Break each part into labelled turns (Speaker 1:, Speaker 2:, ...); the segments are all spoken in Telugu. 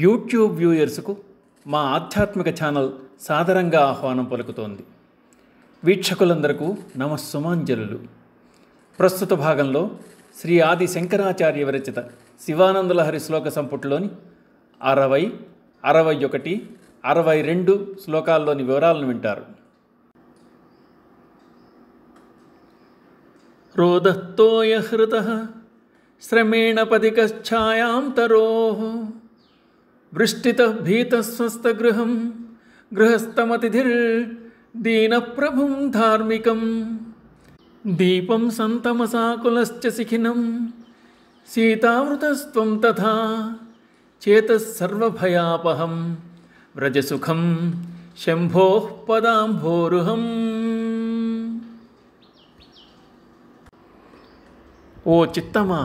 Speaker 1: యూట్యూబ్ వ్యూయర్స్కు మా ఆధ్యాత్మిక ఛానల్ సాదరంగా ఆహ్వానం పలుకుతోంది. వీక్షకులందరకు నమస్సుమాంజలులు. ప్రస్తుత భాగంలో శ్రీ ఆది శంకరాచార్య విరచిత శివానందలహరి శ్లోక సంపుటిలోని 60, 61, 62 శ్లోకాల్లోని వివరాలను వింటారు. రోదత్తోయ హృతః శ్రమేణ పదికశ్ఛాయాం తరోః వృష్టితః భీతస్వస్థగృహం గృహస్థమతిథిర్దీనప్రభుం ధార్మికం దీపం సంతమసాకులశ్చ శిఖినం సీతావృతస్త్వం తథా చేతస్సర్వభయాపహం వ్రజసుఖం శంభోః పదాంభోరుహం. ఓ చిత్తమా,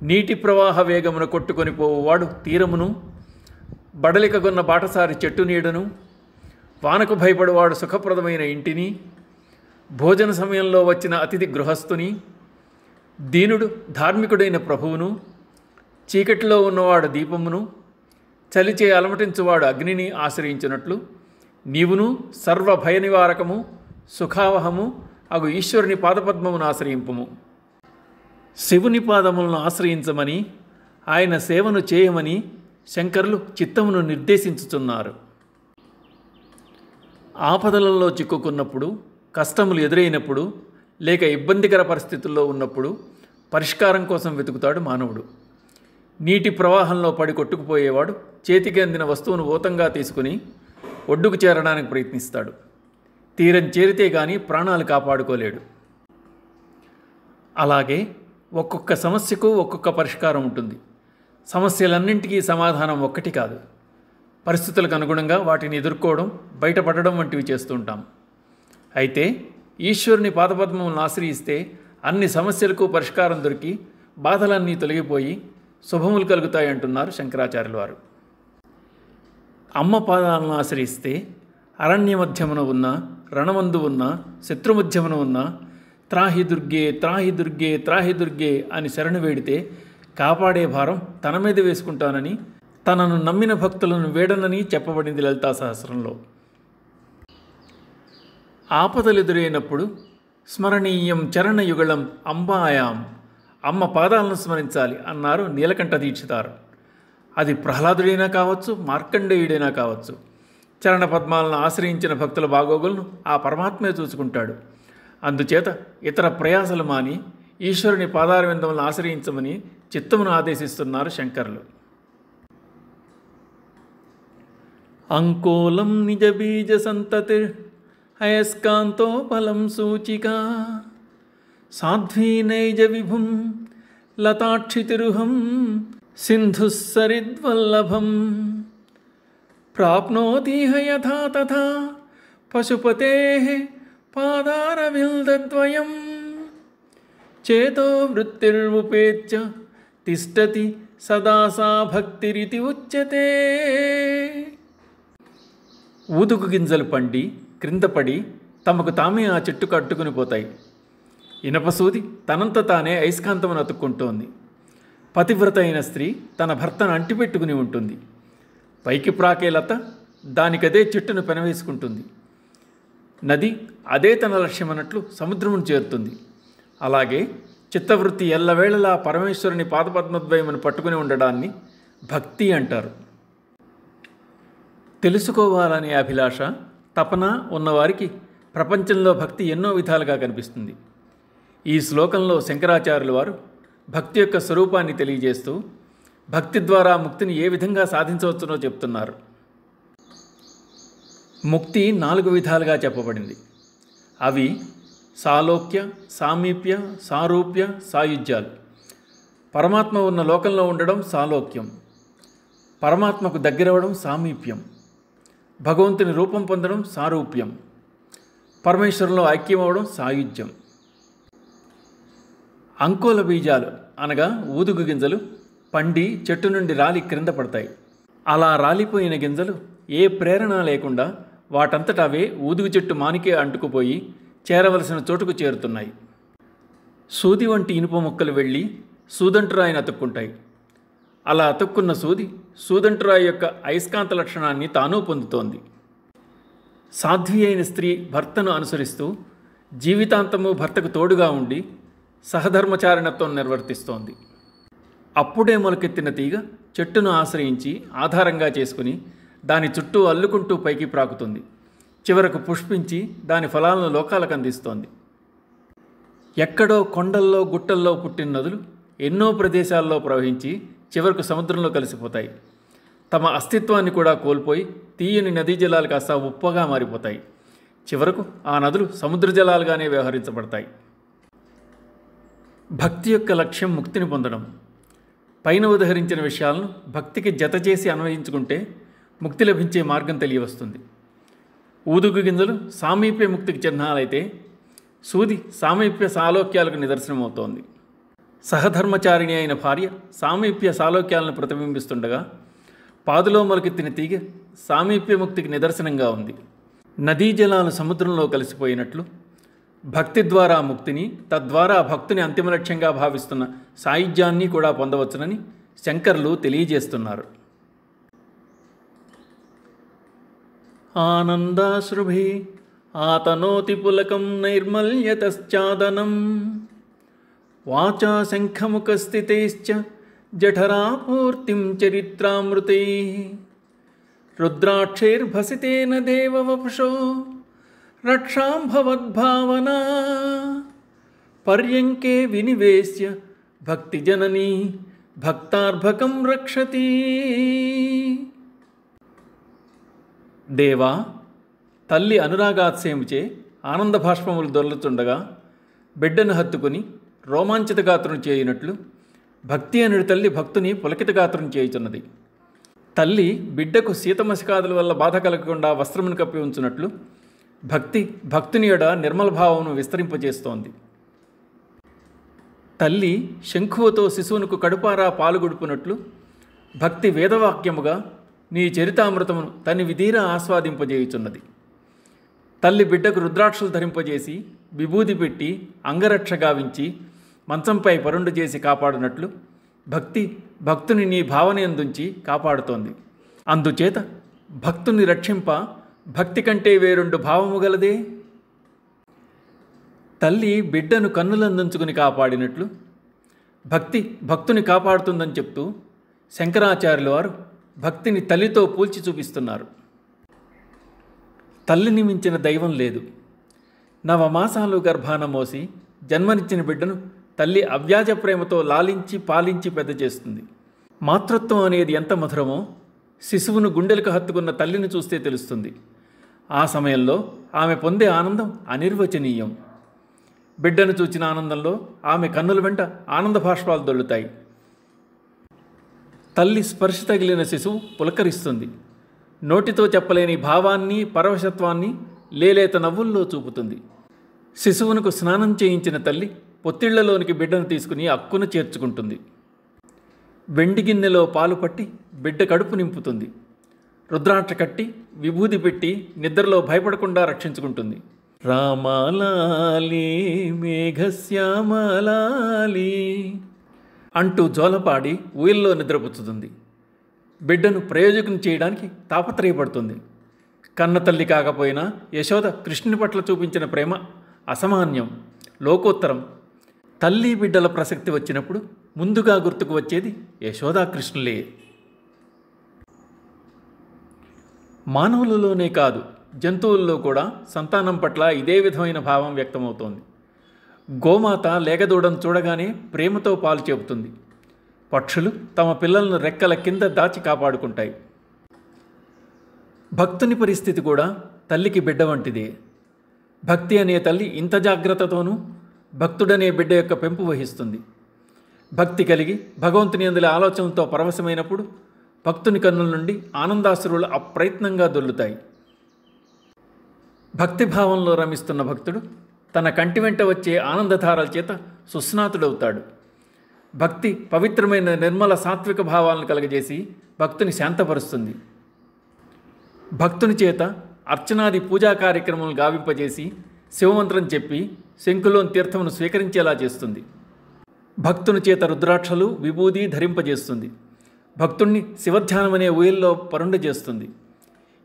Speaker 1: నీటి ప్రవాహ వేగమును కొట్టుకొని పోవువాడు తీరమును, బడలికగొన్న బాటసారి చెట్టు నీడను, వానకు భయపడువాడు సుఖప్రదమైన ఇంటిని, భోజన సమయంలో వచ్చిన అతిథి గృహస్థుని, దీనుడు ధార్మికుడైన ప్రభువును, చీకటిలో ఉన్నవాడు దీపమును, చలిచే అలమటించువాడు అగ్నిని ఆశ్రయించినట్లు నీవును సర్వ భయ నివారకము సుఖావహము అగు ఈశ్వరుని పాదపద్మమును ఆశ్రయింపుము. శివుని పాదములను ఆశ్రయించమని, ఆయన సేవను చేయమని శంకరులు చిత్తమును నిర్దేశించుచున్నారు. ఆపదలలో చిక్కుకున్నప్పుడు, కష్టములు ఎదురైనప్పుడు, లేక ఇబ్బందికర పరిస్థితుల్లో ఉన్నప్పుడు పరిష్కారం కోసం వెతుకుతాడు మానవుడు. నీటి ప్రవాహంలో పడి కొట్టుకుపోయేవాడు చేతికి అందిన వస్తువును ఊతంగా తీసుకుని ఒడ్డుకు చేరడానికి ప్రయత్నిస్తాడు. తీరం చేరితే కానీ ప్రాణాలు కాపాడుకోలేడు. అలాగే ఒక్కొక్క సమస్యకు ఒక్కొక్క పరిష్కారం ఉంటుంది. సమస్యలన్నింటికీ సమాధానం ఒక్కటి కాదు. పరిస్థితులకు అనుగుణంగా వాటిని ఎదుర్కోవడం, బయటపడడం వంటివి చేస్తుంటాం. అయితే ఈశ్వరుని పాదపద్మములను ఆశ్రయిస్తే అన్ని సమస్యలకు పరిష్కారం దొరికి బాధలన్నీ తొలగిపోయి శుభములు కలుగుతాయి అంటున్నారు శంకరాచార్యుల వారు. అమ్మ పాదాలను ఆశ్రయిస్తే అరణ్య మధ్యమున ఉన్న, రణమందు ఉన్న, శత్రుమధ్యమున ఉన్న త్రాహి దుర్గే త్రాహి దుర్గే త్రాహి దుర్గే అని శరణు వేడితే కాపాడే భారం తన మీద వేసుకుంటానని, తనను నమ్మిన భక్తులను వేడనని చెప్పబడింది లలితా సహస్రంలో. ఆపదలెదురైనప్పుడు స్మరణీయం చరణయుగళం అంబాయాం, అమ్మ పాదాలను స్మరించాలి అన్నారు నీలకంఠ దీక్షితారు. అది ప్రహ్లాదుడైనా కావచ్చు, మార్కండేయుడైనా కావచ్చు. చరణ పద్మాలను ఆశ్రయించిన భక్తుల బాగోగులను ఆ పరమాత్మే చూసుకుంటాడు. అందుచేత ఇతర ప్రయాసలు మాని ఈశ్వరుని పాదారవిందములను ఆశ్రయించమని చిత్తమును ఆదేశిస్తున్నారు శంకరులు. అంకోలం నిజ బీజ సంతతిర్ అయస్కాంతో ఫలం సూచికా సాధ్వీ నైజ విభుం లతాక్షితిరుహం సింధుస్సరిద్వల్లభం ప్రాప్నోతిహ యథా తథా పశుపతేః పాదారవిల్దద్వయం చేతో వృత్తిర్వుపేత్య తిష్టతి సదా సా భక్తిరితి ఉచ్యతే. ఊదుగు గింజలు పండి క్రిందపడి తమకు తామే ఆ చెట్టుకు అట్టుకుని పోతాయి. ఇనపసూది తనంత తానే అయస్కాంతమును అతుక్కుంటోంది. పతివ్రత అయిన స్త్రీ తన భర్తను అంటిపెట్టుకుని ఉంటుంది. పైకి ప్రాకే లత దానికదే చెట్టును పెనవేసుకుంటుంది. నది అదే తన లక్ష్యమన్నట్లు సముద్రమును చేరుతుంది. అలాగే చిత్తవృత్తి ఎల్లవేళలా పరమేశ్వరుని పాదపద్మద్వయమును పట్టుకుని ఉండడాన్ని భక్తి అంటారు. తెలుసుకోవాలనే అభిలాష, తపన ఉన్నవారికి ప్రపంచంలో భక్తి ఎన్నో విధాలుగా కనిపిస్తుంది. ఈ శ్లోకంలో శంకరాచార్యుల వారు భక్తి యొక్క స్వరూపాన్ని తెలియజేస్తూ భక్తి ద్వారా ముక్తిని ఏ విధంగా సాధించవచ్చునో చెప్తున్నారు. ముక్తి 4 విధాలుగా చెప్పబడింది. అవి సాలోక్య, సామీప్య, సారూప్య, సాయుజ్యాలు. పరమాత్మ ఉన్న లోకంలో ఉండడం సాలోక్యం, పరమాత్మకు దగ్గరవడం సామీప్యం, భగవంతుని రూపం పొందడం సారూప్యం, పరమేశ్వరంలో ఐక్యమవడం సాయుజ్యం. అంకోల బీజాలు అనగా ఊదుగు గింజలు పండి చెట్టు నుండి రాలి క్రింద పడతాయి. అలా రాలిపోయిన గింజలు ఏ ప్రేరణ లేకుండా వాటంతట అవే ఊదుగు చెట్టు మానికే అంటుకుపోయి చేరవలసిన చోటుకు చేరుతున్నాయి. సూది వంటి ఇనుప ముక్కలు వెళ్ళి సూదంటురాయిని అతుక్కుంటాయి. అలా అతుక్కున్న సూది సూదంటురాయి యొక్క అయస్కాంత లక్షణాన్ని తానూ పొందుతోంది. సాధ్వి అయిన స్త్రీ భర్తను అనుసరిస్తూ జీవితాంతము భర్తకు తోడుగా ఉండి సహధర్మచారిణత్వం నిర్వర్తిస్తోంది. అప్పుడే మొలకెత్తిన తీగ చెట్టును ఆశ్రయించి ఆధారంగా చేసుకుని దాని చుట్టూ అల్లుకుంటూ పైకి ప్రాకుతుంది. చివరకు పుష్పించి దాని ఫలాలను లోకాలకు అందిస్తోంది. ఎక్కడో కొండల్లో గుట్టల్లో పుట్టిన నదులు ఎన్నో ప్రదేశాల్లో ప్రవహించి చివరకు సముద్రంలో కలిసిపోతాయి. తమ అస్తిత్వాన్ని కూడా కోల్పోయి తీయని నదీ జలాలు కాస్త ఉప్పగా మారిపోతాయి. చివరకు ఆ నదులు సముద్ర జలాలుగానే వ్యవహరించబడతాయి. భక్తి యొక్క లక్ష్యం ముక్తిని పొందడం. పైన ఉదహరించిన విషయాలను భక్తికి జత చేసి అన్వయించుకుంటే ముక్తి లభించే మార్గం తెలియవస్తుంది. ఊదుగు గింజలు సామీప్య ముక్తికి చిహ్నాలైతే సూది సామీప్య సాలోక్యాలకు నిదర్శనమవుతోంది. సహధర్మచారిణి అయిన భార్య సామీప్య సాలోక్యాలను ప్రతిబింబిస్తుండగా పాదులో మొలకెత్తిన తీగ సామీప్య ముక్తికి నిదర్శనంగా ఉంది. నదీ జలాలు సముద్రంలో కలిసిపోయినట్లు భక్తి ద్వారా ముక్తిని, తద్వారా భక్తుని అంతిమ లక్ష్యంగా భావిస్తున్న సాయుధ్యాన్ని కూడా పొందవచ్చునని శంకరులు తెలియజేస్తున్నారు. ఆనందాశ్రుభి ఆతనోతి పులకం నైర్మల్యతశ్చాదనం వాచా శంఖముఖస్థితైశ్చ జఠరాపూర్తిం చరిత్రామృతై రుద్రాక్షైర్భసితేన దేవవపుషో రక్షాం భవద్భావనా పర్యంకే వినివేశ్య భక్తిజననీ భక్తార్భకం రక్షతి. దేవా, తల్లి అనురాగాత్సయముచే ఆనంద భాష్పములు దొర్లుతుండగా బిడ్డను హత్తుకుని రోమాంచిత గాత్రం చేయునట్లు భక్తి అనుడి తల్లి భక్తుని పులకిత గాత్రం చేయుచున్నది. తల్లి బిడ్డకు శీతమశకాదుల వల్ల బాధ కలగకుండా వస్త్రమును కప్పి ఉంచున్నట్లు భక్తి భక్తుని యొడ నిర్మల భావమును విస్తరింపజేస్తోంది. తల్లి శంఖువుతో శిశువునకు కడుపారా పాలుగొడుపునట్లు భక్తి వేదవాక్యముగా నీ చరితామృతమును తని విధీర ఆస్వాదింపజేయుచున్నది. తల్లి బిడ్డకు రుద్రాక్షలు ధరింపజేసి విభూది పెట్టి అంగరక్ష గావించి మంచంపై పరుండు చేసి కాపాడునట్లు భక్తి భక్తుని నీ భావనయందుంచి కాపాడుతోంది. అందుచేత భక్తుని రక్షింప భక్తి కంటే వేరొండు భావము గలదే. తల్లి బిడ్డను కన్నులందుంచుకుని కాపాడినట్లు భక్తి భక్తుని కాపాడుతుందని చెప్తూ శంకరాచార్యుల వారు భక్తిని తల్లితో పోల్చి చూపిస్తున్నారు. తల్లిని మించిన దైవం లేదు. నవమాసాలు గర్భాన మోసి జన్మనిచ్చిన బిడ్డను తల్లి అవ్యాజ ప్రేమతో లాలించి పాలించి పెద్ద చేస్తుంది. మాతృత్వం అనేది ఎంత మధురమో శిశువును గుండెలకు హత్తుకున్న తల్లిని చూస్తే తెలుస్తుంది. ఆ సమయంలో ఆమె పొందే ఆనందం అనిర్వచనీయం. బిడ్డను చూచిన ఆనందంలో ఆమె కన్నుల వెంట ఆనంద భాష్పాలు దొల్లుతాయి. తల్లి స్పర్శ తగిలిన శిశువు పులకరిస్తుంది. నోటితో చెప్పలేని భావాన్ని పరవశత్వాన్ని లేలేత నవ్వుల్లో చూపుతుంది. శిశువునకు స్నానం చేయించిన తల్లి పొత్తిళ్లలోనికి బిడ్డను తీసుకుని అక్కున చేర్చుకుంటుంది. వెండి గిన్నెలో పాలు పట్టి బిడ్డ కడుపు నింపుతుంది. రుద్రాక్ష కట్టి విభూది పెట్టి నిద్రలో భయపడకుండా రక్షించుకుంటుంది. రామాలాలి మేఘశ్యామలాలి అంటూ జోలపాడి ఊయల్లో నిద్రపుచ్చుతుంది. బిడ్డను ప్రయోజకం చేయడానికి తాపత్రయపడుతుంది. కన్న తల్లి కాకపోయినా యశోద కృష్ణుని పట్ల చూపించిన ప్రేమ అసమాన్యం, లోకోత్తరం. తల్లి బిడ్డల ప్రసక్తి వచ్చినప్పుడు ముందుగా గుర్తుకు వచ్చేది యశోదా కృష్ణులే. మానవులలోనే కాదు, జంతువుల్లో కూడా సంతానం పట్ల ఇదే విధమైన భావం వ్యక్తమవుతోంది. గోమాత లేగదూడను చూడగానే ప్రేమతో పాలు చెబుతుంది. పక్షులు తమ పిల్లలను రెక్కల కింద దాచి కాపాడుకుంటాయి. భక్తుని పరిస్థితి కూడా తల్లికి బిడ్డ వంటిదే. భక్తి అనే తల్లి ఇంత జాగ్రత్తతోనూ భక్తుడనే బిడ్డ యొక్క పెంపు వహిస్తుంది. భక్తి కలిగి భగవంతుని అందులో ఆలోచనలతో పరవశమైనప్పుడు భక్తుని కన్నుల నుండి ఆనందాశ్రువులు అప్రయత్నంగా దొల్లుతాయి. భక్తిభావంలో రమిస్తున్న భక్తుడు తన కంటి వెంట వచ్చే ఆనందధారల చేత సుస్నాతుడవుతాడు. భక్తి పవిత్రమైన నిర్మల సాత్విక భావాలను కలగజేసి భక్తుని శాంతపరుస్తుంది. భక్తుని చేత అర్చనాది పూజా కార్యక్రమాలను గావింపజేసి శివమంత్రం చెప్పి శంకులోని తీర్థమును స్వీకరించేలా చేస్తుంది. భక్తుని చేత రుద్రాక్షలు విభూది ధరింపజేస్తుంది. భక్తుణ్ణి శివధ్యానం అనే ఊయల్లో పరుండు చేస్తుంది.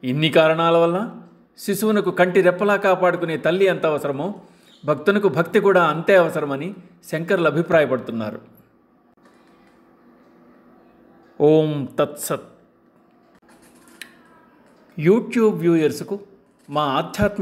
Speaker 1: ఇన్ని కారణాల వల్ల శిశువునకు కంటి రెప్పలా కాపాడుకునే తల్లి ఎంత అవసరమో భక్తునకు భక్తి కూడా అంతే అవసరమని శంకరులు అభిప్రాయపడుతున్నారు. ఓం తత్సత్. యూట్యూబ్ వ్యూయర్స్కు మా ఆధ్యాత్మిక